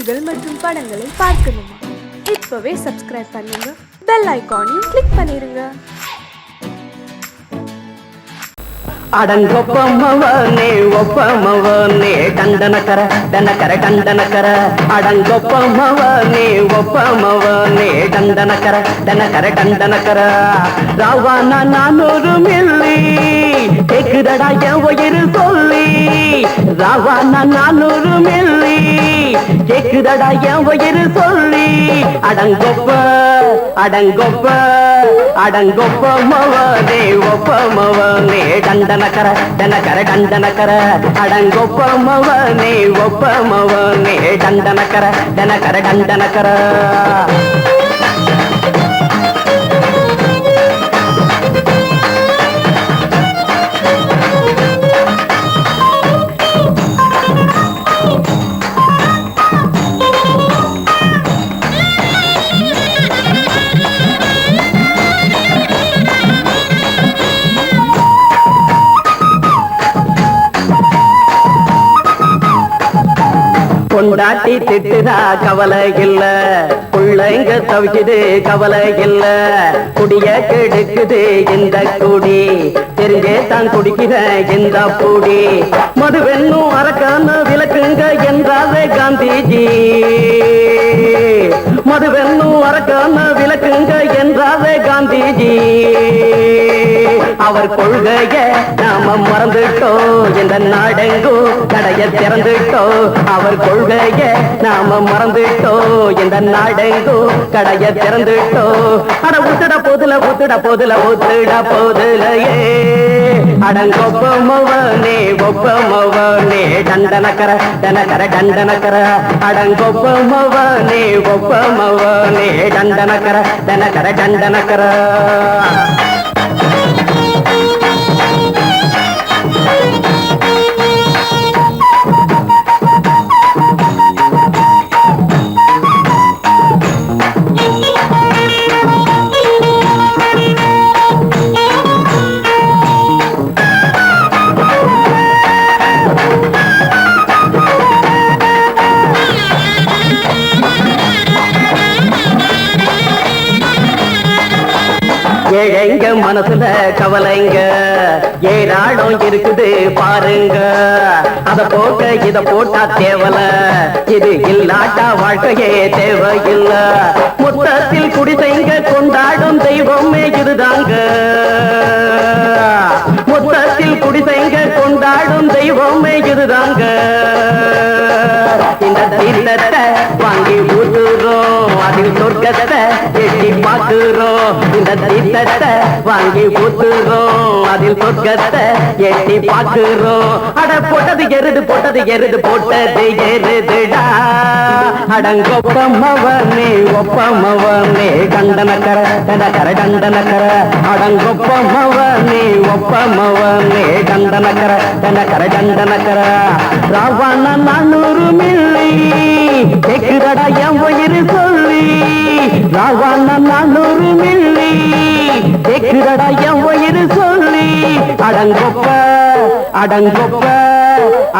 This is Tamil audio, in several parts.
செய்திகள் மற்றும் படங்களை பார்க்கணுமா? இப்பவே சப்ஸ்கிரைப் பண்ணுங்க, பெல் ஐகானையும் கிளிக் பண்ணிருங்க. அடங்கொப்பமவனே ஒப்பமவனே டண்டனக்கர டனக்கர டண்டனக்கர அடங்கொப்பமவனே ஒப்பமவனே டண்டனக்கர டனக்கர டண்டனக்கர ராவானா 400 மில்லி கேக்குதடா என் உயிர் சொல்லி ராவானா 400 மில்லி கேக்குதடா என் உயிர் சொல்லி அடங்கொப்ப அடங்கொப்ப அடங்கொப்பமவனே ஒப்பமவனே டண்டனக்கர டனக்கர டண்டனக்கர அடங்கொப்பமவனே ஒப்பமவனே டண்டனக்கர டனக்கர டண்டனக்கர கொண்டாட்டி திட்டுதா கவலை இல்ல, பிள்ளைங்க தவிக்குது கவலை இல்ல, குடிய கெடுக்குது இந்த குடி, தெரிஞ்சே தான் குடிக்கிற இந்த பூடி, மதுவென்னும் அரக்கான விளக்குங்க என்றாரே காந்திஜி, மதுவென்னும் அரக்கான விளக்குங்க என்றாரே காந்திஜி, அவர் கொள்கைய நாம மறந்துட்டோம், இந்த நாடெங்கும் கடைய திறந்துட்டோம், அவர் கொள்கைய நாம மறந்துட்டோம், இந்த நாடெங்கும் கடைய திறந்துட்டோம், அட ஊத்துட போதுல ஊத்துட போதுல ஊத்துட போதுலையே அடங்கொப்பமவனே ஒப்பமவனே டண்டனக்கர டனக்கர டண்டனக்கர அடங்கொப்பமவனே ஒப்பமவனே டண்டனக்கர டனக்கர டண்டனக்கர ஏழைங்க மனசுல கவலைங்க ஏராளம் இருக்குது பாருங்க, அத போட்ட இத போட்டா தேவல, இது இல்லாட்டா வாழ்க்கையே தேவையில்ல, மொத்தத்தில் குடிசைங்க கொண்டாடும் தெய்வமே இதுதாங்க, மொத்தத்தில் குடிசைங்க கொண்டாடும் தெய்வமே இதுதாங்க, இந்த தீர்த்தத்தை வாங்கி ஊத்துறோம், அதில் சொர்க்கத்தை எட்டி பார்க்கிறோம், இந்த தீர்த்தத்தை வாங்கி ஊத்துறோம், அதில் சொர்க்கத்தை எட்டி பார்க்கிறோம், அட போட்டது எருது போட்டது எருது போட்டது எருதுடா அடங்கொப்பமவனே ஒப்பமவனே டண்டனக்கர டனக்கர டண்டனக்கர அடங்கொப்பமவனே ஒப்பமவனே டண்டனக்கர டனக்கர டண்டனக்கர ராவான 400 மில்லி கேக்குதடா என் உயிர் சொல்லி ராவான 400 மில்லி கேக்குதடா என் உயிர் சொல்லி அடங்கொப்ப அடங்கொப்ப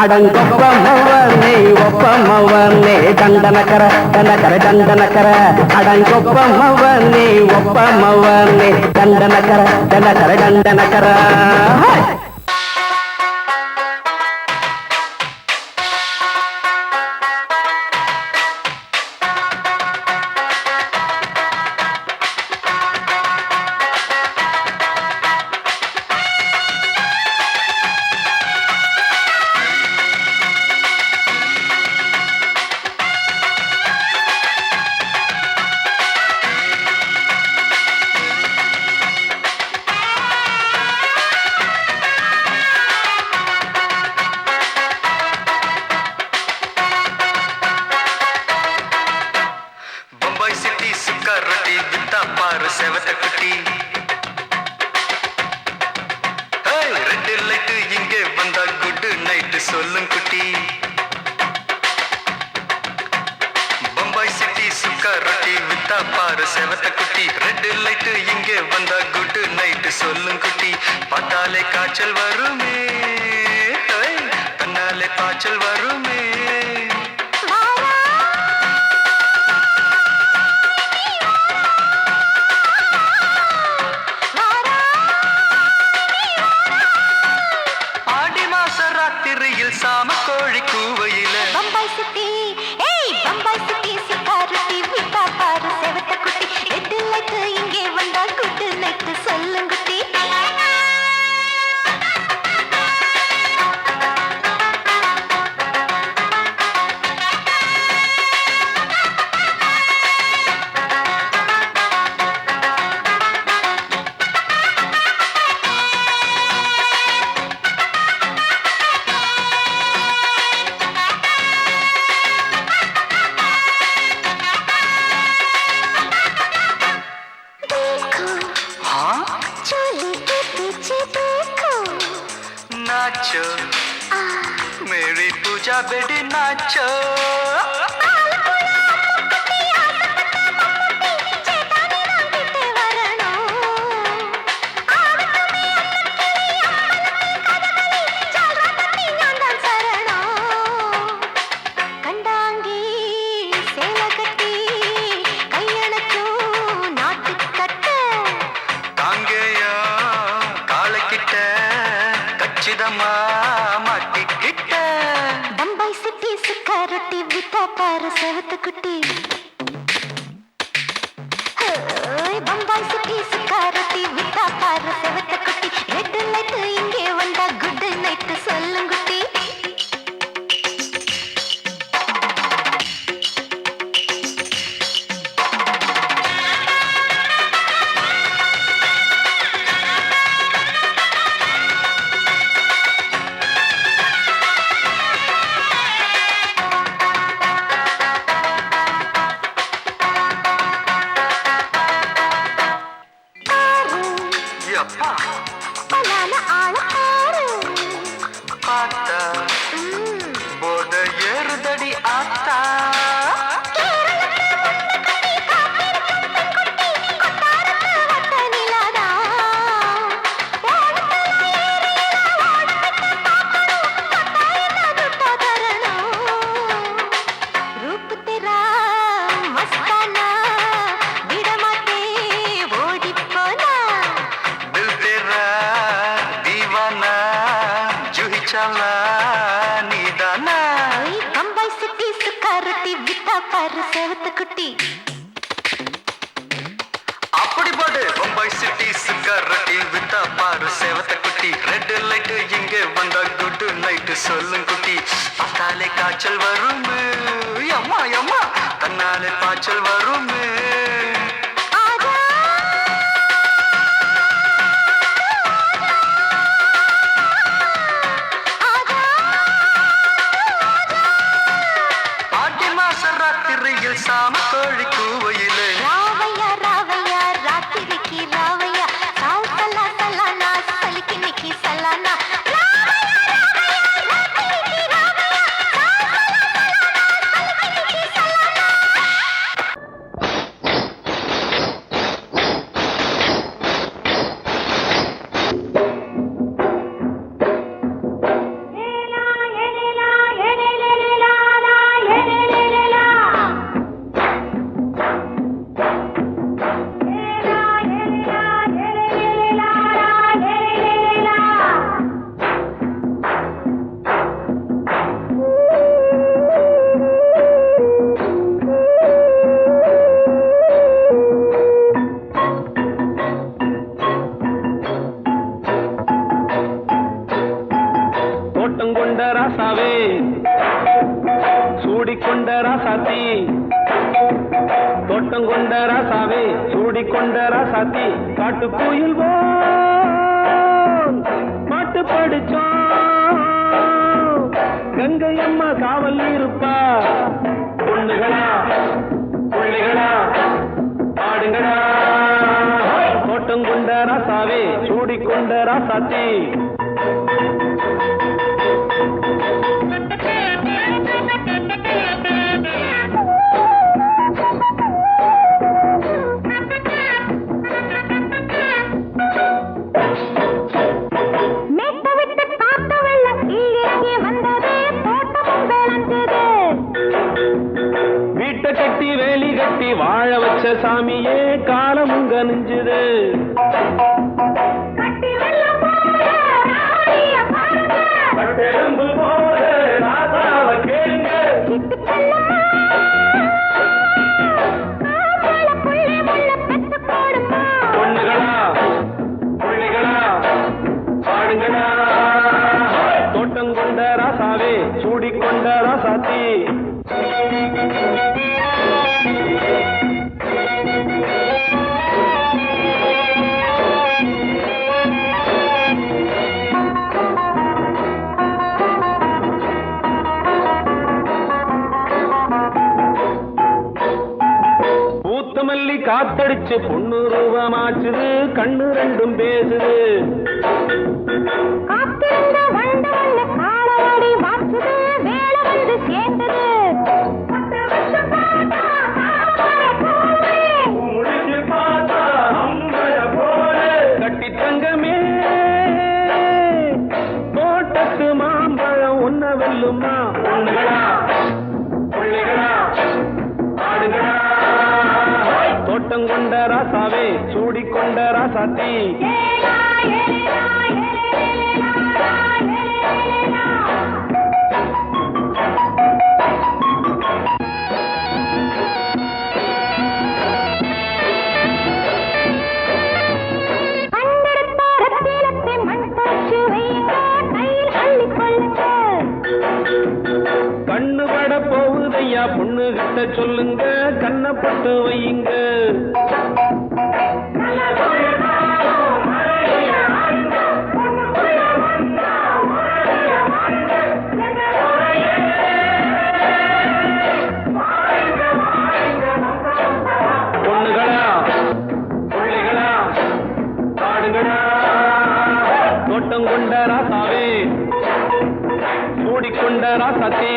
அடங்கொப்பமவனே ஒப்பமவனே டண்டனக்கர டனக்கர டண்டனக்கர அடங்கொப்பமவனே ஒப்பமவனே டண்டனக்கர டனக்கர டண்டனக்கர சொல்லும் குட்டி பம்பாய் சிட்டி சுக்கா ரொட்டி வித்தா பாரு செவத்த குட்டி ரெட் லைட் இங்கே வந்தா குட் நைட் சொல்லும் குட்டி பார்த்தாலே காய்ச்சல் வருமே தன்னாலே காய்ச்சல் வருமே வெடி நாச்சோ மாட்டிக்கிட்ட பம்பாய் சிட்டி சுக்காரொட்டி வித்தா பாரு செவத்து குட்டி பம்பாய் சிட்டி சுக்காரொட்டி வித்தா பாரு செவத்து குட்டி ரெட் லைட் இங்கே வந்தா குட் நைட் சொல்லுங்குட்டி போத ஏறுதடி ஆத்தா பம்பாய் சிட்டி சுக்காரொட்டி வித்தா பாரு செவத்து குட்டி அப்படி போடு பம்பாய் சிட்டி சுக்காரொட்டி வித்தா பாரு செவத்த குட்டி ரெட் லைட் இங்க வந்தா குட் நைட் சொல்லும் குட்டி பார்த்தாலே காய்ச்சல் வரும் அம்மா அம்மா தன்னாலே பாய்ச்சல் வரும் சாம கோழி கூவையிலே ராவையா ராவையா ராத்திரிக்கு ராவையா சால் சல்லா சல்லானா சலிக்கு நிக்கி சல்லானா கொண்ட ராசாவே சூடிக்கொண்ட ராசாத்தி தோட்டம் கொண்ட ராசாவே சூடிக்கொண்ட ராசாத்தி காட்டு கோயில் பாட்டு படிச்சோம் கங்கை அம்மா காவல் இருப்பா பொண்ணுகளா பிள்ளைகளா ஆடுங்களா தோட்டம் கொண்ட ராசாவே சூடிக்கொண்ட ராசாத்தி கட்டி வேலி கட்டி வாழ வச்ச சாமியே காலமும் கனிஞ்சுது பொண்ணுகளா பிள்ளைகளா பாடுங்களா தோட்டம் கொண்ட ராசாவே சூடிக்கொண்ட ராசாத்தி மல்லி காத்தடிச்சு பொண்ணு ரூபமாச்சுது கண்ணு ரெண்டும் பேசுது காத்திருந்த வண்டு காலவாடி வாச்சுது வேலை கொண்ட ராசாவே சூடிக்கொண்ட ராசாத்தி கண்ணு பட போகுதையா பொண்ணு கிட்ட சொல்லுங்க கண்ணப்பட்டு வையுங்க பொண்ணுகளா பிள்ளைகளா காடுகளா தோட்டம் கொண்ட ராசாவே சூடிக்கொண்ட ராசாத்தி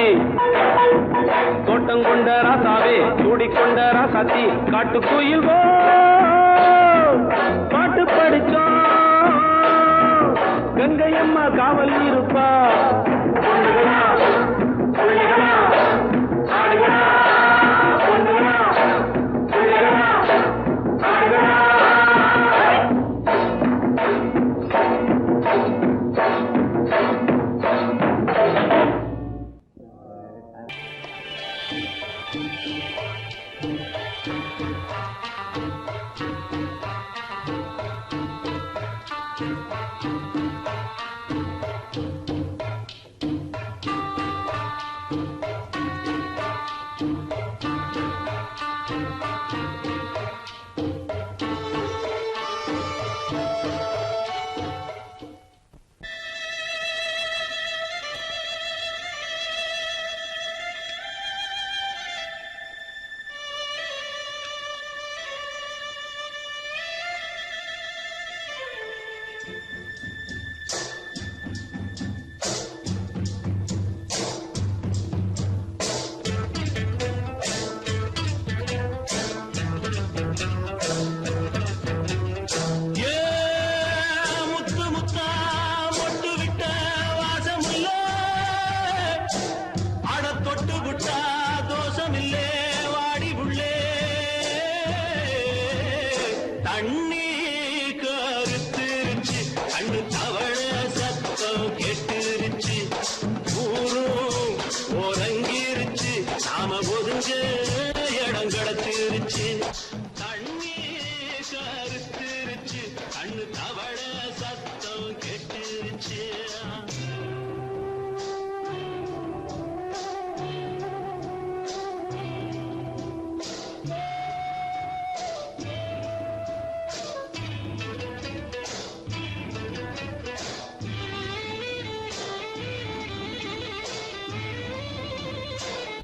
தோட்டம் கொண்ட ராசாவே சூடிக்கொண்ட ராசாத்தி காட்டுக்குயில் பாட்டு படிச்சோம் கங்கையம்மா காவல் இருப்பா பொண்ணுகளா பிள்ளைகளா ஆடுகளா பொண்ணுகளா பிள்ளைகளா ஆடுகளா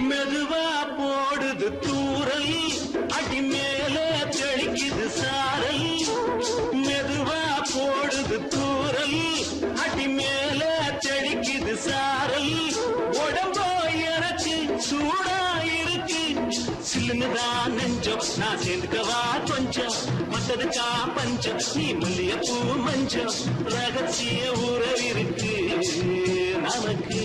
மெதுவா போடுது தூரல் அடி மேல தெளிக்குது சாரல் மெதுவா போடுது தூரல் அடி மேல தெளிக்குது சாரல் உடம்போ எனக்கு சூடா இருக்கு சில்லுதான் நெஞ்சம் நான் சேர்ந்துக்கவா கொஞ்சம் மத்ததுக்கா பஞ்சம் நீ மல்லியப்பூ மஞ்சம் ரகசிய உறவிருக்கு நமக்கு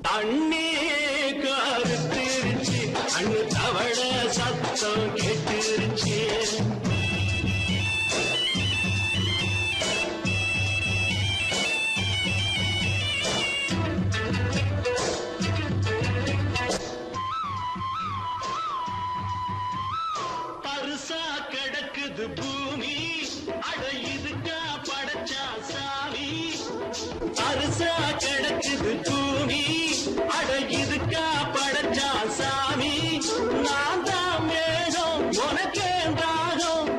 தண்ணி கருத்திருச்சு அண்ணு தவள சத்தம் கேட்டுருச்சு பருசா கிடக்குது பூமி அட இதுக்கா படைச்சா சாமி பருசா கிடக்குது பூமி அட இதுக்கா படைச்சா சாமி நான் தான் மேகம் உனக்கே தாகம்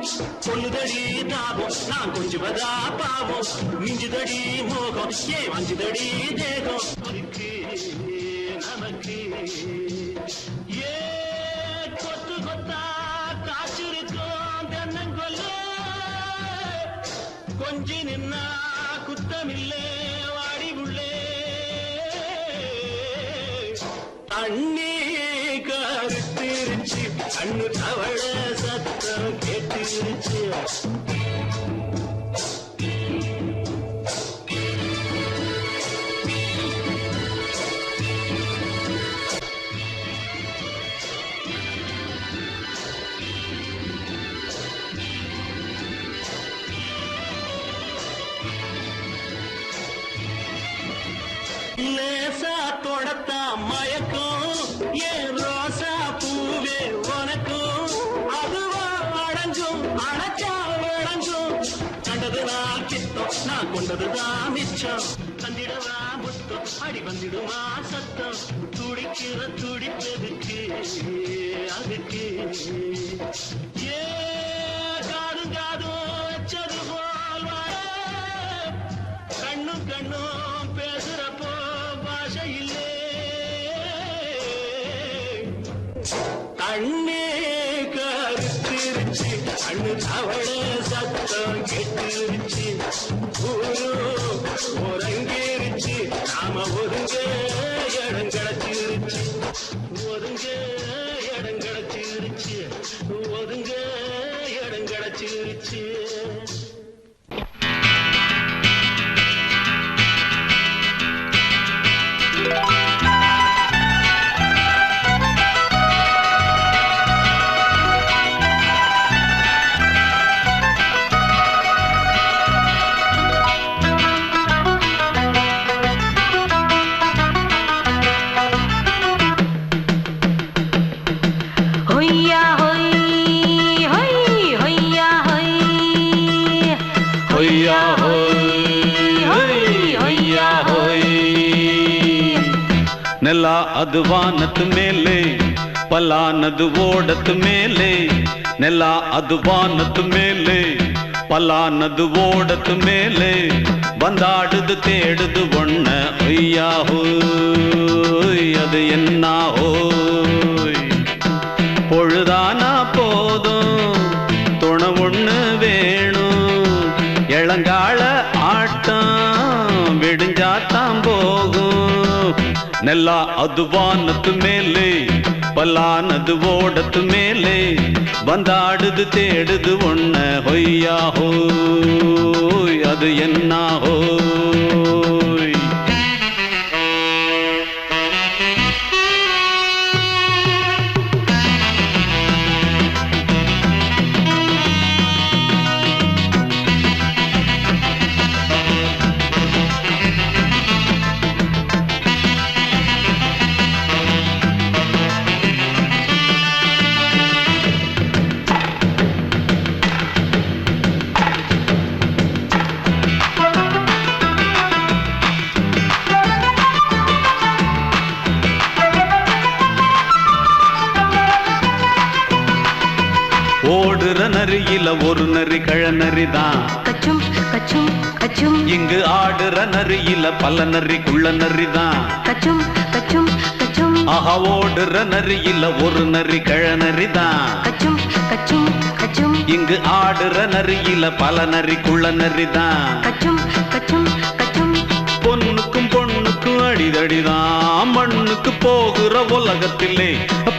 சொல்லுதடி தாபம் நான் கொஞ்சுவதா பாவம் மிஞ்சுதடி மோகம் ஏ வஞ்சுதடி தேகம் நமக்கு ஏ கொத்து கொத்தா காய்ச்சிருக்கோம் தென்னங்கொல்ல கொஞ்சி நின்னா குத்தமில்லே வாடி உள்ளே தண்ணி கருத்திருச்சு கண்ணு தவள சத்தம் கேட்டுருச்சு லேசா தொடத்தா மயக்கும் ஏன் ரோசா பூவே உனக்கும் அதுவா அடங்கும் அடைச்சா விளங்கும் கண்டதுதான் கித்தம் நான் கொண்டதுதான் மிச்சம் தந்திடவா முத்தம் அடி வந்துடுமா சத்தம் துடிக்கிற துடிப்பதுக்கு அதுக்கு ஏ காதும் காதும் வச்சது போல் வர கண்ணும் கண்ணும் பேசுறப்போ பாஷை இல்லே கண்ணே கருத்திருச்சு கண்ணு தவள சத்தம் கெட்டுருச்சு ஒருங்கிருச்சு நாம ஒருங்க இடம் கிடைச்சிருச்சு ஒருங்க இடம் கிடைச்சிருச்சு ஒருங்க இடம் கிடைச்சிருச்சு ನೆಲ ಅದು ವಾನದ ಮೇಲೆ ಪಲಾನದು ಓಡದ ಮೇಲೆ ನೆಲ ಅದು ವಾನದ ಮೇಲೆ ಪಲಾನದು ಓಡದ ಮೇಲೆ ಬಂದಾಡುದು தேடுது ஒண்ண ஐயா ஹோய் அது என்ன ஹோய் பொழுதானா போதும் துணை ஒண்ணு வேணும் இளங்கால ஆட்டம் விடிஞ்சாத்தான் போகும் ನೆಲ ಅದು ವಾನದ ಮೇಲೆ ಪಲಾನದು ಓಡದ ಮೇಲೆ ಬಂದಾಡುದು தேடுது ஒண்ண ಹೊಯ್ಯಾ ಹೋಯ್ ಅದು என்ன ಹೋಯ್ ஓடுற நரியில ஒரு நரி கழநரிதான் கச்சும் கச்சும் கச்சும் இங்கு ஆடுற நரியில பல நரிக்குள்ள நரிதான் கச்சும் கச்சும் கச்சும் ஆஹா ஓடுற நரியில ஒரு நரி கழநரிதான் கச்சும் கச்சும் கச்சும் இங்கு ஆடுற நரியில பல நரிக்குள்ள நரிதான் கச்சும் கச்சும் கச்சும் பொண்ணுக்கும் பொண்ணுக்கும் அடிதடிதான் மண்ணுக்கு போகிற உலகத்திலே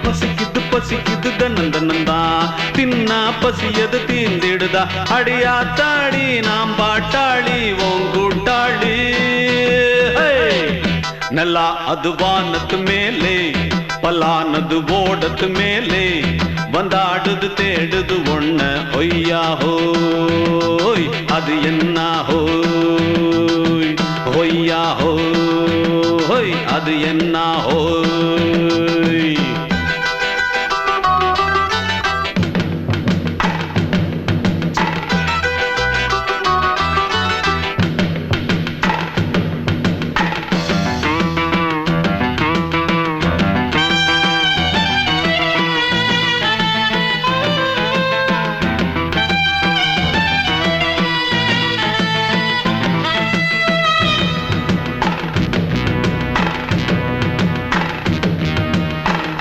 பசிக்குது பசிக்குது தன்னந்தனந்தான் தின்னா பசியது தீந்திடுதா அடியாத்தாடி நாம் பாட்டாளி ஓங்கூட்டாளி ನೆಲ ಅದು ವಾನದ ಮೇಲೆ ಪಲಾನದು ಓಡದ ಮೇಲೆ ಬಂದಾಡುದು தேடுது ஒண்ண ஒய்யா ஹோய் அது என்ன ஹோய் ஒய்யா ஹோய் அது என்ன ஹோய்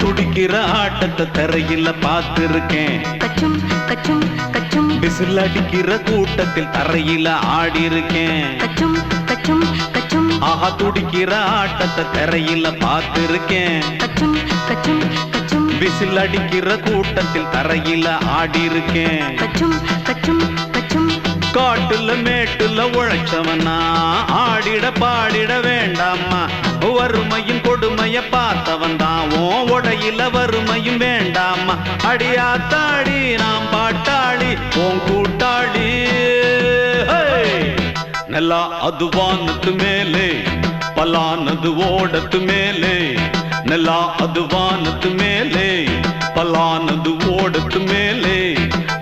துடிக்கிற ஆட்டத்தை தரையில பார்த்திருக்கேன் கச்சும் கச்சும் கச்சும் விசில் அடிக்கிற கூட்டத்தில் தரையில ஆடி இருக்கேன் கச்சும் கச்சும் கச்சும் ஆஹா துடிக்கிற ஆட்டத்தை தரையில பார்த்திருக்கேன் கச்சும் கச்சும் கச்சும் விசில் அடிக்கிற கூட்டத்தில் தரையில ஆடி இருக்கேன். கச்சும் கச்சும் கச்சும் காட்டுல மேட்டுல உழைச்சவனா ஆடிட பாடிட வேண்டாமா. வறுமையும் கொடுமைய பார்த்தவன் தான் உடையில வறுமையும் வேண்டாமா. அடியாத்தாடி நாம் பாட்டாளி உன் கூட்டாளி. நல்லா அது வானத்து மேலே பலானது ஓடத்து மேலே. நல்லா அது வானத்து மேலே பலானது ஓடத்து மேலே.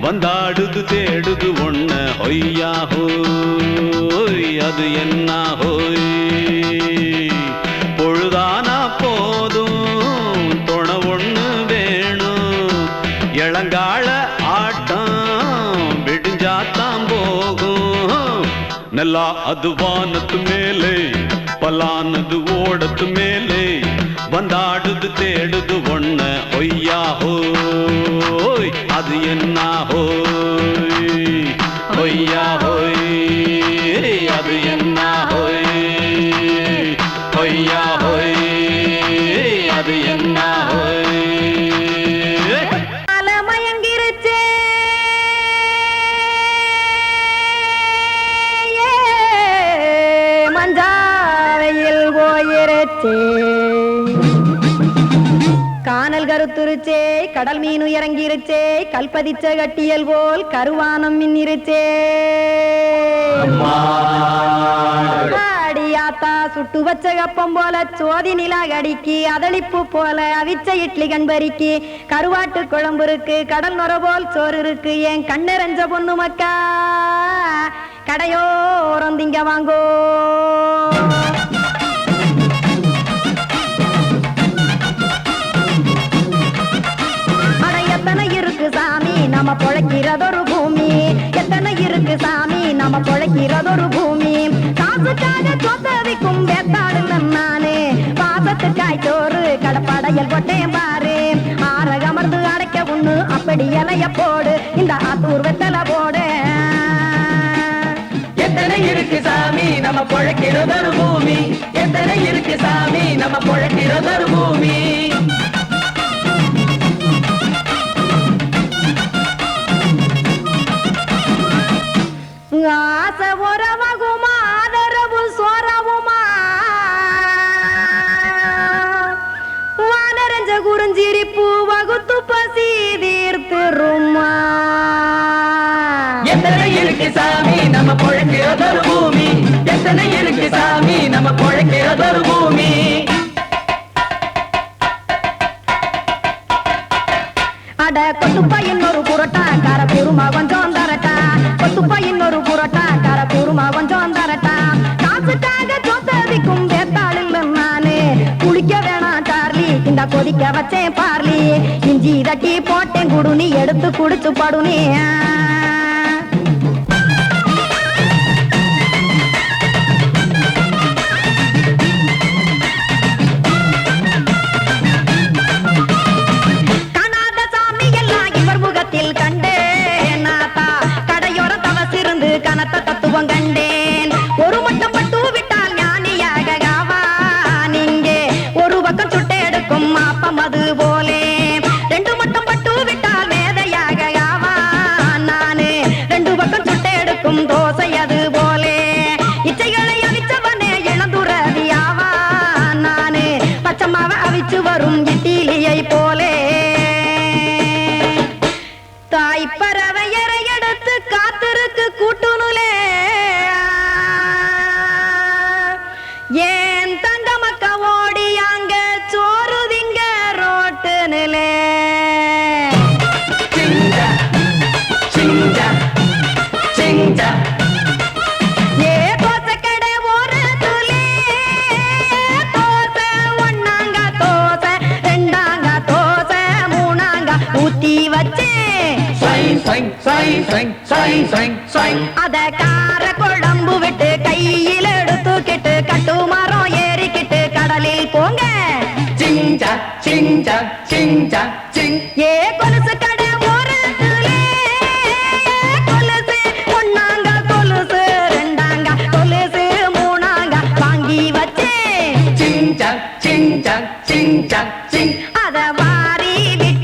வந்தாடுது தேடுது ஒண்ண ஒய்யா ஹோய் அது என்ன ஹோய். பொழுதானா போதும் தொண ஒண்ணு வேணும். இளங்கால ஆட்டம் விடிஞ்சாத்தான் போகும். நல்லா அது வானத்து மேலே பலானது ஓடத்து மேலே. வந்தாடுது தேடுது ஒண்ண ஒய்யா ஹோய் அது என்ன ஹோய். ஒய்யா ஹோய் அது என்ன ஹோய். ஒய்யா ஹோய் அது என்ன ஹோய். மயங்கிருச்சே மஞ்சாவையில் போயிருச்சே. கானல் கருத்துருச்சே கடல் மீன் இறங்கிருச்சே. கல்பதிச்ச கட்டியல் போல் கருவானம் மின்னிருச்சே. ஆடியாத்தா சுட்டு வச்ச கப்பம் போல சோதி நிலா கடிக்கு. அதளிப்பு போல அவிச்ச இட்லி கண்பறிக்கு. கருவாட்டு குழம்பு இருக்கு கடல் நுர போல் சோறு இருக்கு. என் கண்ணெரஞ்ச பொண்ணு மக்கா கடையோரம் திங்க வாங்கோ. எத்தனை இருக்கு சாமி நம்ம பொழைக்கிறதொரு பூமி. எத்தனை இருக்கு சாமி நம்ம பொழைக்கிறதொரு பூமி. காசுக்காக சொத்தவிக்கும் வேத்தாடு நானு. பாசத்துக்காய் சோறு கடப்படையல் கொட்டேன் பாரு. ஆரகமர்ந்து அடைக்க ஒண்ணு அப்படி இலைய போடு. இந்த ஆத்தூர் வெத்தலை போடு. எத்தனை இருக்கு சாமி நம்ம பொழைக்கிறதொரு பூமி. எத்தனை இருக்கு சாமி நம்ம பொழைக்கிறதொரு பூமி. ஆசை உறவகுமா ஆதரவு சோறவுமா. வானரஞ்ச குறிஞ்சிரிப்பு வகுத்து பசி தீர்த்துருமா. எத்தனை இருக்கு சாமி நம்ம பொழைக்கிறதொரு பூமி. எத்தனை இருக்கு சாமி நம்ம பொழைக்கிறதொரு பூமி. அட கொத்துப்பா இன்னொரு புரோட்டா கார குருமா கொஞ்சம் தரட்டா. கொத்துப்பா இன்னொரு புரோட்டா கார குருமா கொஞ்சம் தரட்டா. காசுக்காக சொத்ததிக்கும் வேத்தாளில் நானு. குளிக்க வேணாம் சார்லி இந்த கொதிக்க வச்சேன் பார்லி. இஞ்சி தட்டி போட்டேன் குடுனி எடுத்து குடிச்சு படுனி. கனத்த தத்துவம் கண்டேன். ஒரு மட்டம் பட்டு விட்டால் ஞானியாக நீங்கே. ஒரு பக்கம் சுட்டு எடுக்கும் மாப்பம் அது போலே. ரெண்டு மட்டம் பட்டு விட்டால் மேதையாக நானு. ரெண்டு பக்கம் சுட்டு எடுக்கும் தோசை அது போலே. இச்சைகளை அவிச்சவனே இளந்துறவியாவா நானு. பச்சமாவ அவிச்சு வரும் இட்டிலியை போலே. தாய் பறவையரை எடுத்து காத்திருக்கு கூட்டுனுலே. ஏன் தங்க மக்க ஓடி அங்க சோறுதிங்க ரோட்டு நிலே. ஏ தோசை கடை ஒரு துளி. தோசை ஒன்னாங்க தோசை ரெண்டாங்க தோசை மூணாங்க ஊத்தி வச்சே. அத கார குழம்பு விட்டு கையில் எடுத்துக்கிட்டு கட்டுமரம் ஏறிக்கிட்டு கடலில் போங்க. ஏ கொலுசு கடை ஓரத்திலே. கொலுசு ஒன்னாங்க கொலுசு ரெண்டாங்க கொலுசு மூணாங்க வாங்கி வச்சே. அத வாரி விட்டு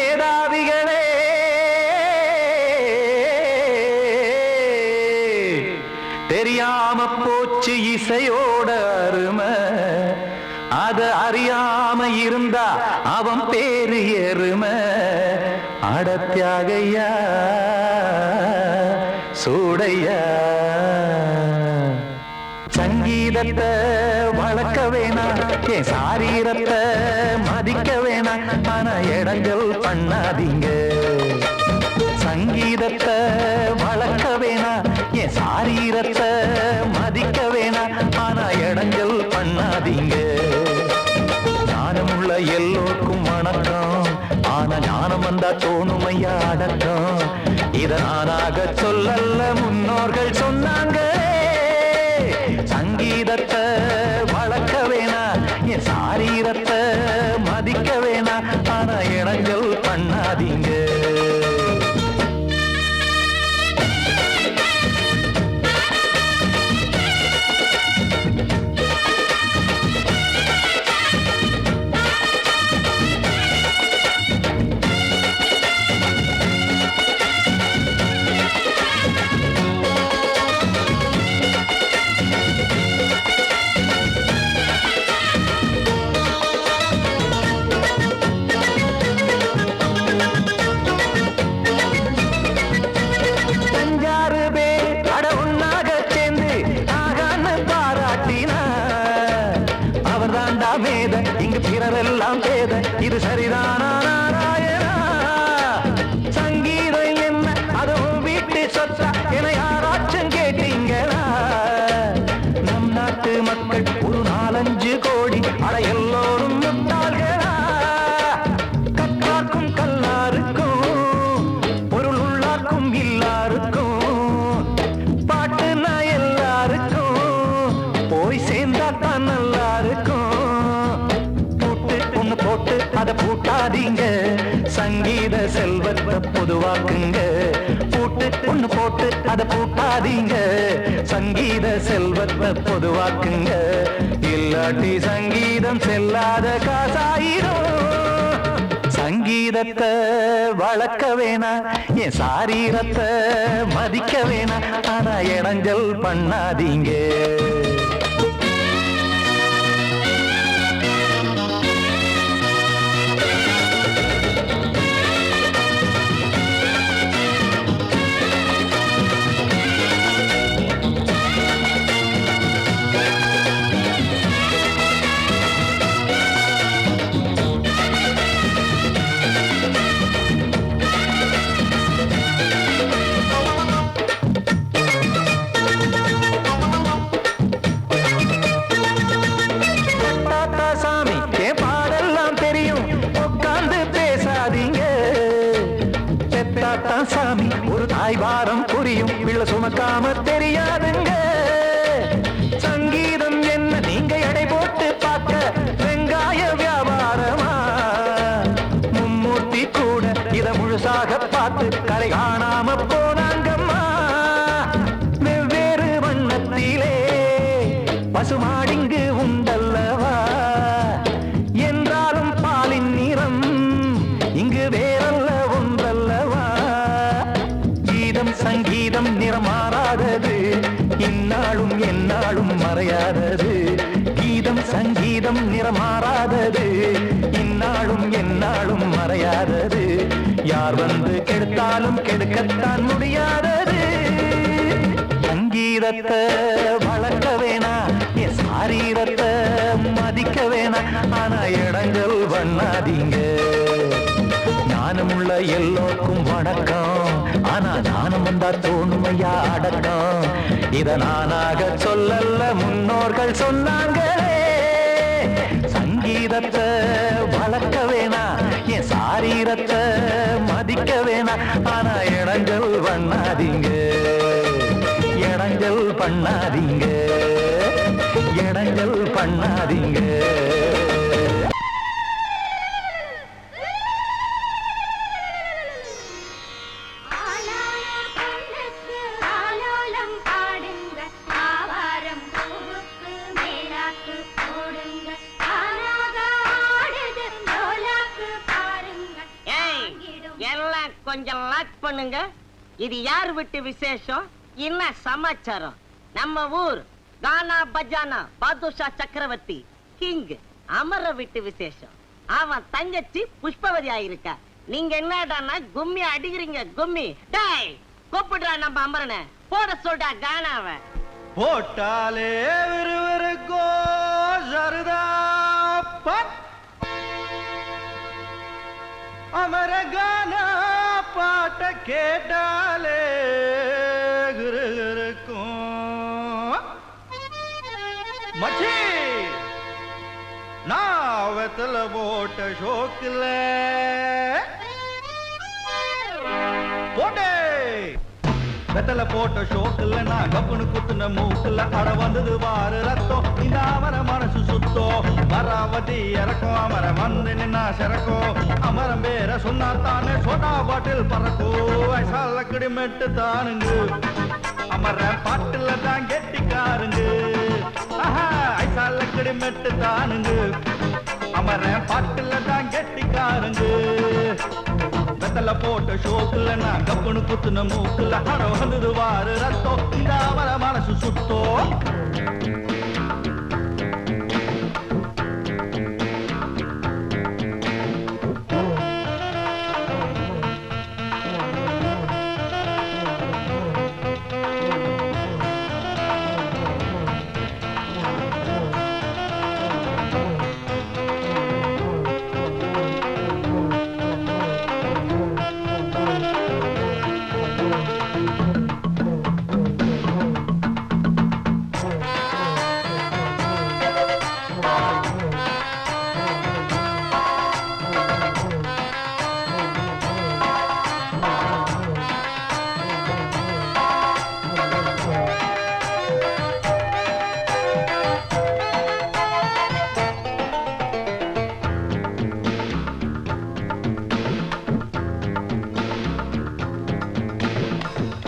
மேதாவிகளே தெரியாம போச்சு இசையோட அருமை அத அறியாம இருந்தா அவன் பேரு எருமை அடத்தியாகையா சூடையா சங்கீதத்தை வளர்க்க வேணாம் என் சாரீரத்தை மதிக்க வேணாம் ஆனா இடங்கள் பண்ணாதீங்க சங்கீதத்தை வளர்க்க வேணாம் என் சாரீரத்தை மதிக்க வேணாம் ஆனா இடங்கள் பண்ணாதீங்க ஞானமுள்ள எல்லோருக்கும் வணக்கம் ஆனா ஞானம் வந்தா தோணுமையா அடக்கம் இத நானாக சொல்லல்ல முன்னோர்கள் சொன்னாங்க சங்கீதத்தை வளர்க்க வேணா என் சாரீரத்தை மதிக்க வேணா ஆனா இடங்கள் பண்ணாதீங்க இங்கு பிறரெல்லாம் பேத இது சரிதானா நாராயணா சங்கீதம் என்ன அதுவும் வீட்டு சொத்தா என யாராச்சும் கேட்டீங்களா நம் நாட்டு மக்கள் ஒரு 4-5 கோடி அட எல்லோரும் முட்டாள்களா கற்றார்க்கும் கல்லாருக்கும் பொருள் உள்ளார்க்கும் இல்லாருக்கும் பாட்டுனா எல்லாருக்கும் போய் சேர்ந்தா தான் நல்லா இருக்கும் போட்டு அத பூட்டாதீங்க சங்கீத செல்வத்தை பொதுவாக்குங்க ஒண்ணு போட்டு அத பூட்டாதீங்க சங்கீத செல்வத்தை பொதுவாக்குங்க இல்லாட்டி சங்கீதம் செல்லாத காசாயிரும் சங்கீதத்தை வளர்க்க வேணா என் சாரீரத்தை மதிக்க வேணா ஆனா இடைஞ்சல் பண்ணாதீங்க சாமி ஒரு தாய் வாரம் புரியும் பிள்ளை சுமக்காம தெரியாதுங்க சங்கீதம் என்ன நீங்க எடை போட்டு பார்க்க வெங்காய வியாபாரமா மும்மூர்த்தி கூட இத முழுசாக பார்த்து கரை காணாம போனாங்கம்மா வெவ்வேறு வண்ணத்திலே பசுமாடிங்கு உண்டல்லவா என்றாலும் பாலின் நிறம் இங்கு வேறல்ல ஒன்றல்லவா சங்கீதம் நிறமாறாதது இந்நாளும் எந்நாளும் மறையாதது கீதம் சங்கீதம் நிறமாறாதது இந்நாளும் எந்நாளும் மறையாதது யார் வந்து கெடுத்தாலும் கெடுக்கத்தான் முடியாதது சங்கீதத்தை வளர்க்க வேணா என் சாரீரத்தை மதிக்க வேணா ஆனா இடங்கள் பண்ணாதீங்க ஞானமுள்ள எல்லோருக்கும் வணக்கம் ஆனா ஞானம் வந்தா தோணுமையா அடக்கம் இத நானாக சொல்லல்ல முன்னோர்கள் சொன்னாங்களே சங்கீதத்தை வளர்க்க வேணா என் சாரீரத்தை மதிக்க வேணா ஆனா இடங்கள் பண்ணாதீங்க இடங்கள் பண்ணாதீங்க இடங்கள் பண்ணாதீங்க Hey! எல்லாம் கொஞ்சம் லாக் பண்ணுங்க. இது யார் வீட்டு விசேஷம்? என்ன சமாச்சாரம்? நம்ம ஊர் கானா பஜானா பாதுஷா சக்கரவர்த்தி கிங் அமர வீட்டு விசேஷம். அவன் தங்கச்சி புஷ்பவதி ஆயிருக்கா. நீங்க என்னடானா கும்மி அடிக்கிறீங்க? கும்மி டேய் கூப்பிடுறா நம்ம அமரனை. போட சொல்றா கானாவை. போட்டாலே விறுவிறுக்கோ சருதாப்பா அமரகான பாட்ட கேட்டாலே கிருகிருக்கும் மச்சி நான் வெத்தல போட்ட ஷோக்கில் போட்டே வெத்தல போட்ட ஷோக்குல நான் கப்புனு குத்துன மூக்குல அட வந்தது வாரு ரத்தம். இந்த அமர மனசு சுத்தோ வராவதி இறக்கும். அமர வந்து நின்னா சிறக்கும். அமரம் பேர சொன்னா தானே சோடா பாட்டில் பறக்கோ. ஐசாலக்கடி மெட்டு தானுங்க அமர பாட்டுல தான் கெட்டிக்காருங்க. ஐசாலக்கடி மெட்டு தானுங்க அமர பாட்டுல தான் கெட்டிக்காருங்க. வெத்தல போட்ட ஷோக்குல நான் கப்புனு குத்துன மூக்குல அட வந்தது வாரு ரத்தம். இந்த அவர மனசு சுத்தோ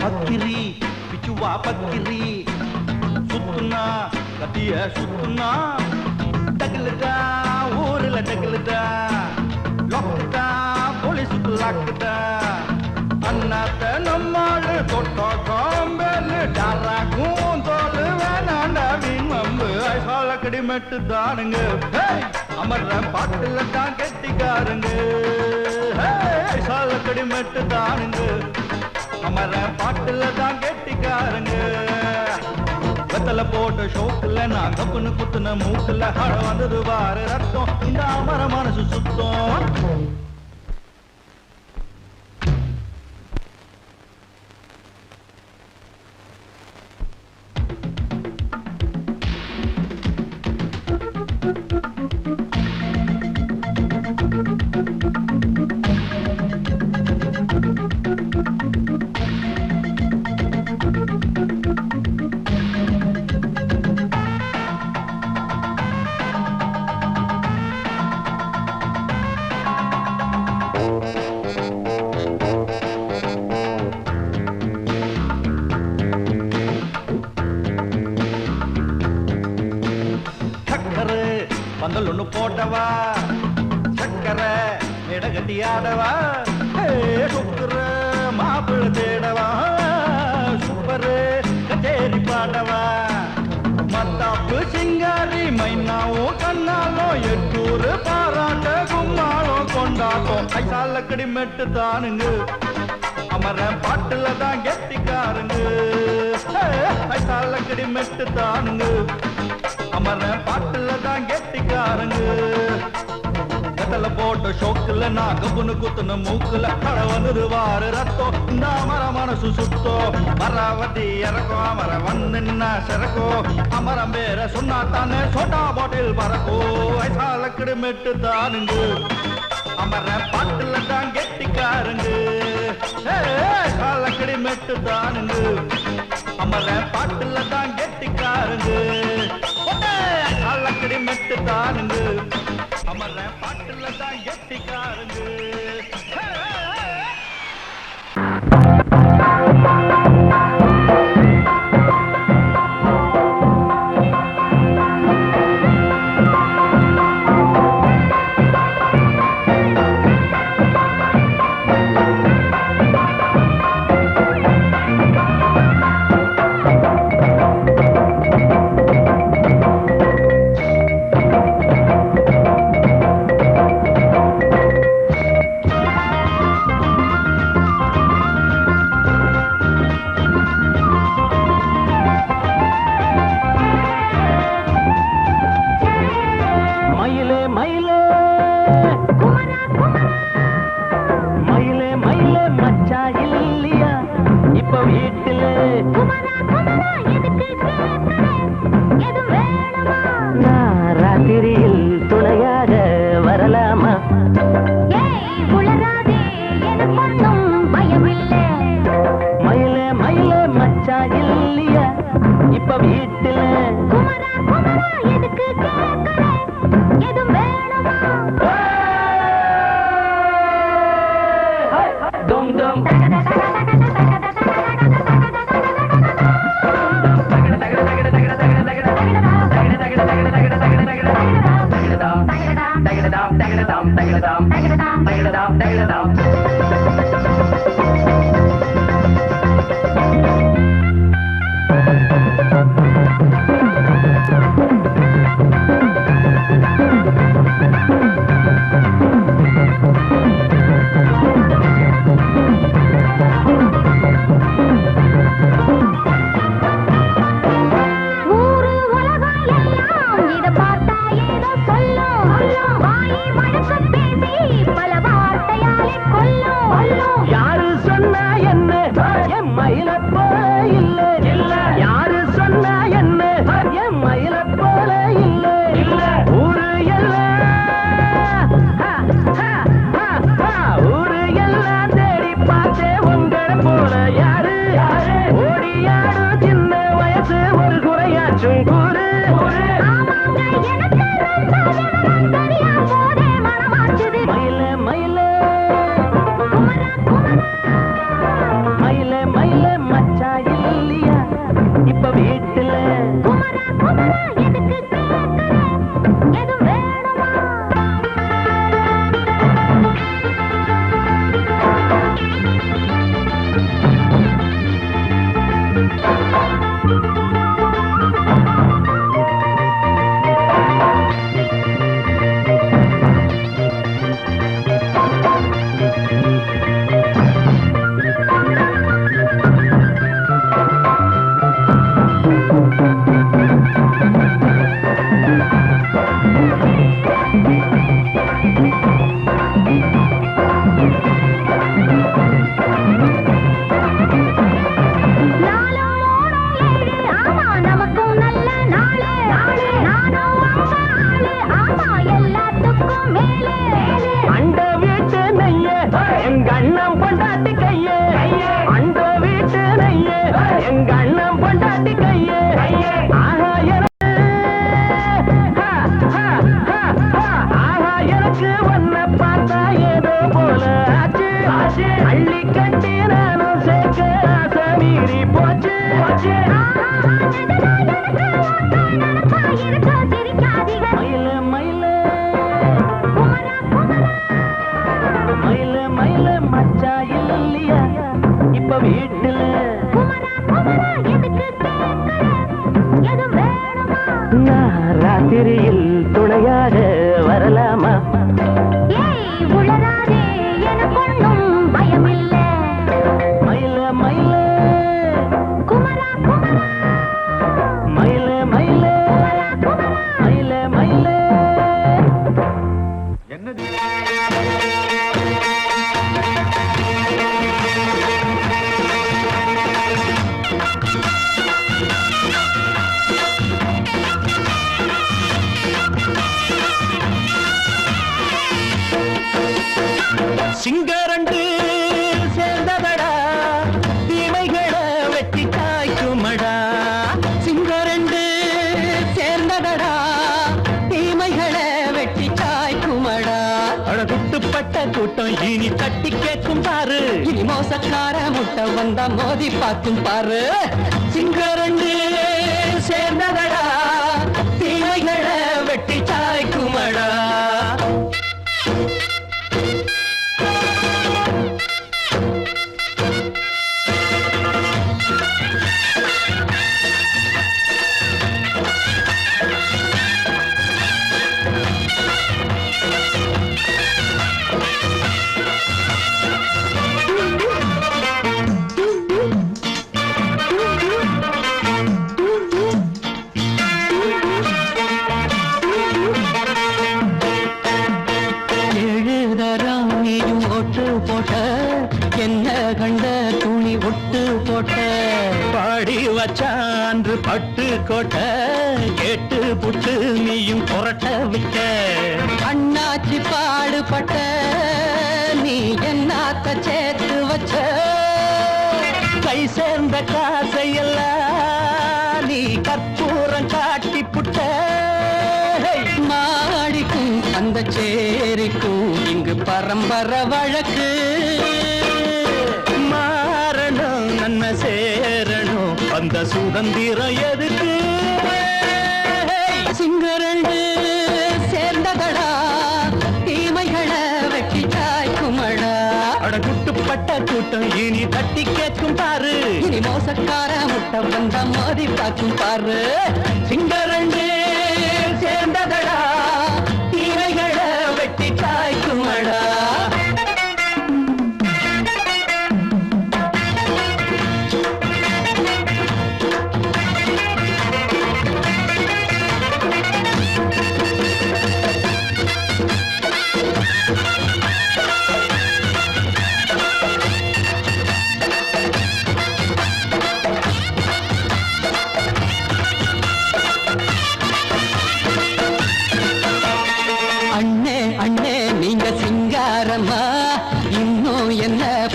பக்கிரி பிச்சுவா பக்கிரி சுத்துனா கத்திய சுத்துனா டகுலுதா ஊருல டகுலுதா லொக்குதா போலீஸுக்கு லாக்குதா அண்ணாத்த நம்மாளு தொட்டோ காம்பேலு டாராக்கும் தோலு வேணாண்டா வீண் வம்பு. ஐசாலக்கடி மெட்டு தானுங்க அமர்ற பாட்டுல தான் கெட்டிக்காருங்க. ஐசாலக்கடி மெட்டு தானுங்க அமர பாட்டுல தான் கெட்டிக்காருங்க. வெத்தல போட்ட ஷோக்குல நான் கப்புனு குத்துன மூக்குல அட வந்தது வாரு ரத்தம். இந்த அமர மனசு சுத்தம் பந்தல் ஒண்ணு போட்டவா சக்கர இடகட்டி ஆடவா சுக்குற மாப்பிள்ள தேடவா சூப்பரு கச்சேரி பாடவா மத்தாப்பு சிங்காரி மைனாவும் கண்ணாலும் எட்டூரு பாராட்ட கும்மாளும் கொண்டாட்டம். ஐசாலக்கடி மெட்டு தானுங்க அமர பாட்டுல தான் கெட்டிக்காருங்க. ஐசாலக்கடி மெட்டு தானுங்க அமர பாட்டுல தான் கெட்டிக்காருங்க. வெத்தல போட்ட ஷோக்குல நான் கப்புனு குத்துன மூக்குல அட வந்தது வாரு ரத்தம். இந்த அமர மனசு சுத்தோ மராவதி இறக்கும். அமர வந்து நின்னா சிறக்கோ. அமரம் பேர சொன்னா தானே சோட்டா பாட்டில் பறக்கோ. ஐசாலக்கடி மெட்டு தானுங்க அமர பாட்டுல தான் கெட்டிக்காருங்க. ஐசாலக்கடி மெட்டு தானுங்க அமர பாட்டுல தான் கெட்டிக்காருங்க. ஐசாலக்கடி மெட்டு தானுங்க அமர பாட்டுல தான் கெட்டிக்காருங்க. ராத்திரியில் துணையாக வரலாமா? உளராதே எனக்கொன்னும் பயமில்லை. மயில மயில குமரா குமரா மயில மயில மயில மயில என்னது சிங்கரண்டு சேர்ந்ததடா தீமைகளை வெட்டி காய்க்குமடா. சிங்கரண்டு சேர்ந்ததடா தீமைகளை வெட்டி காய்க்குமடா. அழகுட்டுப்பட்ட கூட்டம் இனி தட்டி கேட்கும் பாரு. இனி மோசக்கார முட்டை வந்தா மோதி பார்க்கும் பாரு. சிங்கரண்டு சேர்ந்ததடா தீமைகளை வெட்டி காய்க்குமடா. வச்சான்று பட்டு கோட்டை கேட்டு புட்டு நீயும் புரட்ட விட்ட. அண்ணாச்சி பாடுபட்ட நீ என்னாத்த சேர்த்து வச்ச. கை சேர்ந்த காசையெல்லாம் நீ கற்பூரம் காட்டி புட்ட. மாடிக்கும் அந்த சேரிக்கும் இங்கு பரம்பரை வழக்கு. சுதந்திரம் எதுக்கு சிங்கரண்டு சேர்ந்ததடா தீமைகளை வெட்டி சாய்க்குமடா அடகுட்டுப்பட்ட கூட்டம் இனி தட்டி கேட்கும் பாரு இனி மோசக்கார முட்டை வந்த மோதி பார்க்கும் பாரு சிங்கரண்டு சேர்ந்ததடா தீமைகளை வெட்டி சாய்க்குமடா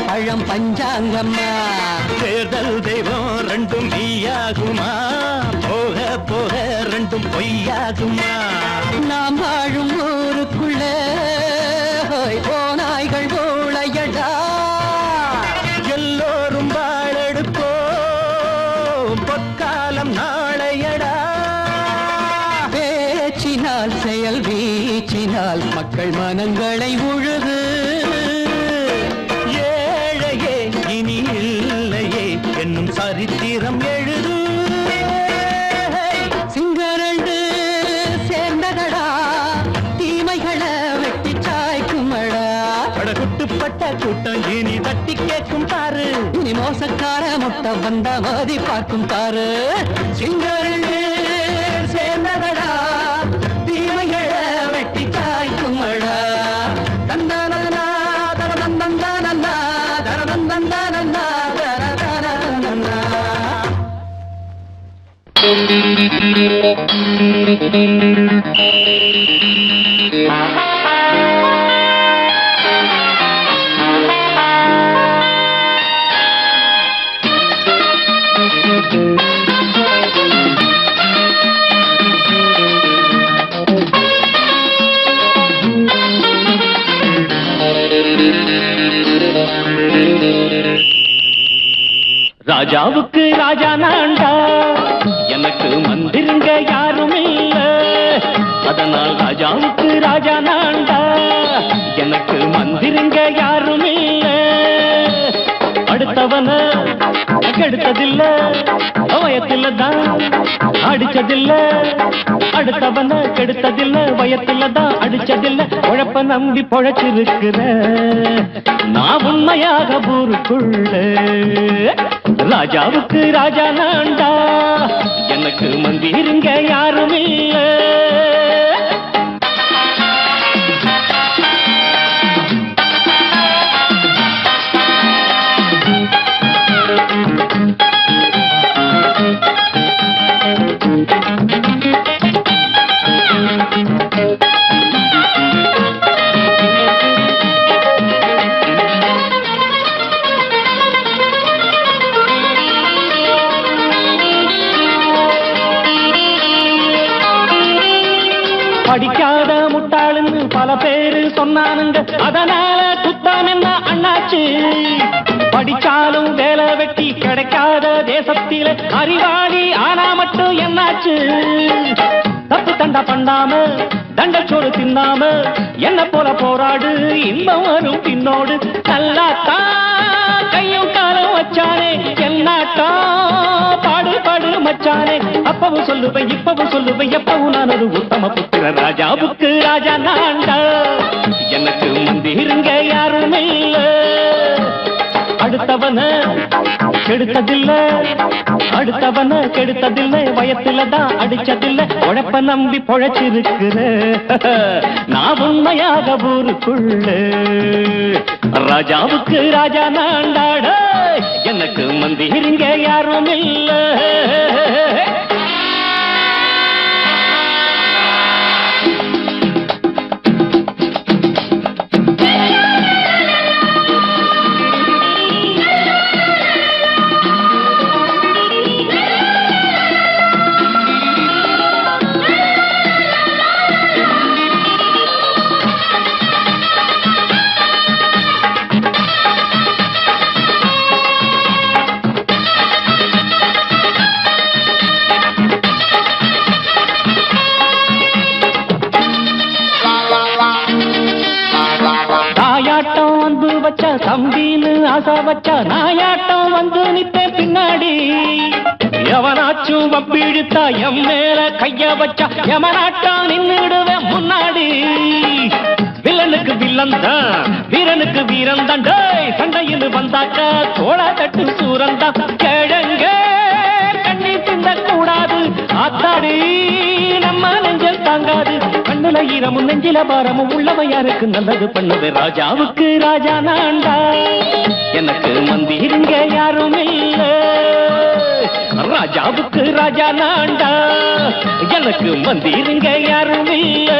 பழம் பஞ்சாங்கம்மா தேர்தல் தெய்வம் ரெண்டும் மெய்யாகுமா போக போக ரெண்டும் பொய்யாகுமா நாம் வாழும் ஊருக்குள்ள போனாய்கள் ஊழையடா எல்லோரும் வாழெடுப்போ பொற்காலம் நாளையடா பேச்சினால் செயல் வீச்சினால் மக்கள் மனங்களை உழுது என்னும் சரித்திரம் எழுது சிங்கரண்டு சேர்ந்ததடா தீமைகளை வெட்டி சாய்க்குமடா அடகுட்டுப்பட்ட கூட்டம் இனி தட்டி கேட்கும் பாரு இனி மோசக்கார முட்டை வந்த மோதி பார்க்கும் பாரு சிங்கரண்டு சேர்ந்ததடா தீமைகளை வெட்டி சாய்க்குமடா தந்தனா தரதந்தந்தனா தரதந்தந்தனா ராஜாவுக்கு ராஜா நான்டா எனக்கு மந்திருங்க யாரும் இல்ல அதனால் ராஜாவுக்கு ராஜா நான்டா எனக்கு மந்திருங்க யாரும் இல்ல அடுத்தவன கெடுத்ததில்ல வயத்தில தான் அடிச்சதில்ல அடுத்தவன கெடுத்ததில்ல வயத்தில தான் அடிச்சதில்ல உழப்ப நம்பி பொழைச்சிருக்கிற நான் உண்மையாக ஊருக்குள்ள ராஜாவுக்கு ராஜா நான்டா எனக்கு மந்திருங்க யாரும் இல்ல படிக்காத முட்டாளுன்னு பல பேரு சொன்னானுங்க அதனால குத்தான் என்ன அண்ணாச்சு படிச்சாலும் வேலை வெட்டி கிடைக்காத தேசத்தில அறிவாளி ஆனா மட்டும் என்னாச்சு தப்பு தண்டா பண்ணாம தண்டச்சோறு தின்னாம என்ன போல போராடு இன்பம் வரும் பின்னோடு நல்லாத்தான் கையும் காலம் வச்சானே என்னாட்டா பாடு பாடு மச்சானே அப்பவும் சொல்லுவேன் இப்பவும் சொல்லுவேன் எப்பவும் நான் ஒரு உத்தம புத்திர ராஜாவுக்கு ராஜா நான்டா எனக்கு மந்திருங்க யாரும் இல்ல அடுத்தவன கெடுத்ததில்ல அடுத்தவன கெடுத்ததில்லை வயத்துல தான் அடிச்சதில்லை உழைப்ப நம்பி பொழைச்சிருக்கிற நான் உண்மையாக ஊருக்குள்ள ராஜாவுக்கு ராஜா நான்டாட எனக்கு மந்திருங்க யாரும் இல்ல ஆசை வச்சா நாயாட்டம் வந்து நித்தேன் பின்னாடி எவனாச்சும் வப்பிழுத்தா எம் மேல கைய வச்சா எமனாட்டம் நின்னுடுவேன் முன்னாடி வில்லனுக்கு வில்லன் தான் வீரனுக்கு வீரன் தான் சண்டையில் வந்தாக்க தோள தட்டு சூரன் தான் கிழங்க கண்ணி திந்த கூடாது ஆத்தாடி நம்ம நெஞ்சல் தாங்காது கண்ணுல ஈரமும் நெஞ்சில பாரமும் உள்ளவன் யாருக்கு நல்லது பண்ணது ராஜாவுக்கு ராஜா நான்டா எனக்கு மந்திருங்க யாரும் இல்ல ராஜாவுக்கு ராஜா நான்டா எனக்கு மந்திருங்க யாரும் இல்ல